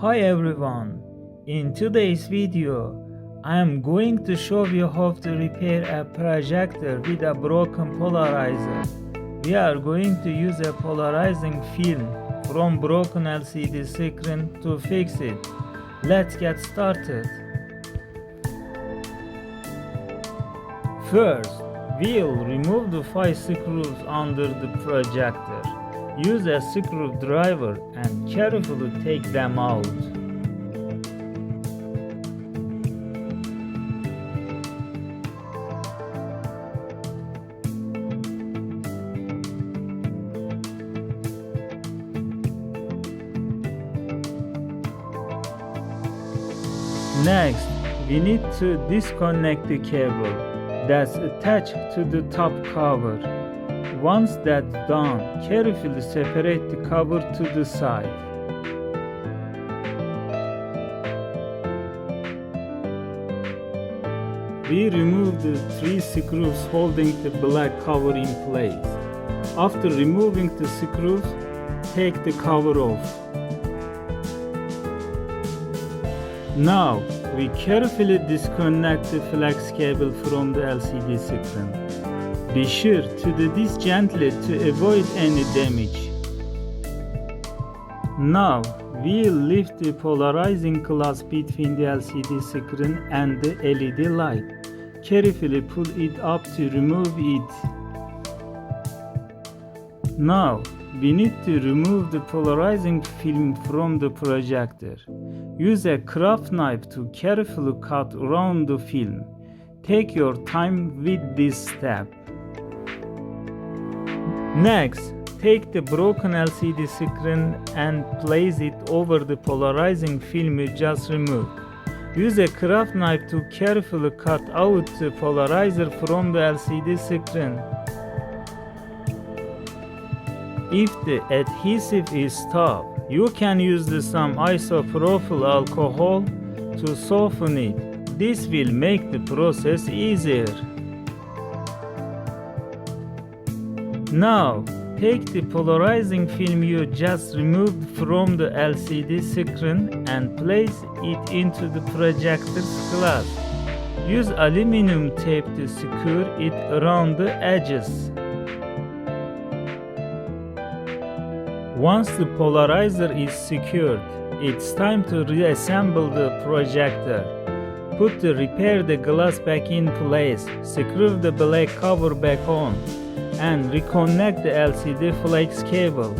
Hi everyone, in today's video I am going to show you how to repair a projector with a broken polarizer. We are going to use a polarizing film from broken LCD screen to fix it. Let's get started. First, we'll remove the 5 screws under the projector. Use a screwdriver and carefully take them out. Next, we need to disconnect the cable that's attached to the top cover. Once that's done, carefully separate the cover to the side. We remove the 3 screws holding the black cover in place. After removing the screws, take the cover off. Now, we carefully disconnect the flex cable from the LCD screen. Be sure to do this gently to avoid any damage. Now, we'll lift the polarizing glass between the LCD screen and the LED light. Carefully pull it up to remove it. Now, we need to remove the polarizing film from the projector. Use a craft knife to carefully cut around the film. Take your time with this step. Next, take the broken LCD screen and place it over the polarizing film you just removed. Use a craft knife to carefully cut out the polarizer from the LCD screen. If the adhesive is tough, you can use some isopropyl alcohol to soften it. This will make the process easier. Now, take the polarizing film you just removed from the LCD screen and place it into the projector's glass. Use aluminum tape to secure it around the edges. Once the polarizer is secured, it's time to reassemble the projector. Put the repair the glass back in place, screw the black cover back on, and reconnect the LCD flex cable.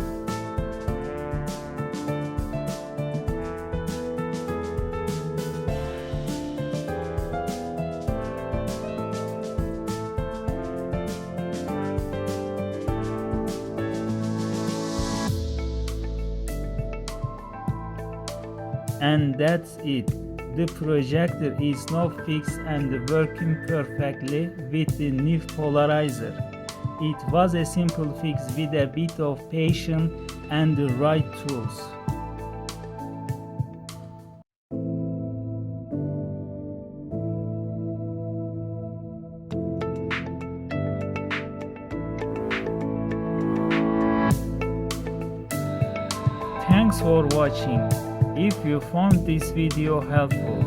And that's it. The projector is now fixed and working perfectly with the new polarizer. It was a simple fix with a bit of patience and the right tools. Thanks for watching. If you found this video helpful,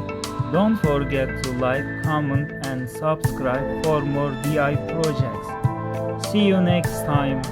don't forget to like, comment and subscribe for more DI projects. See you next time.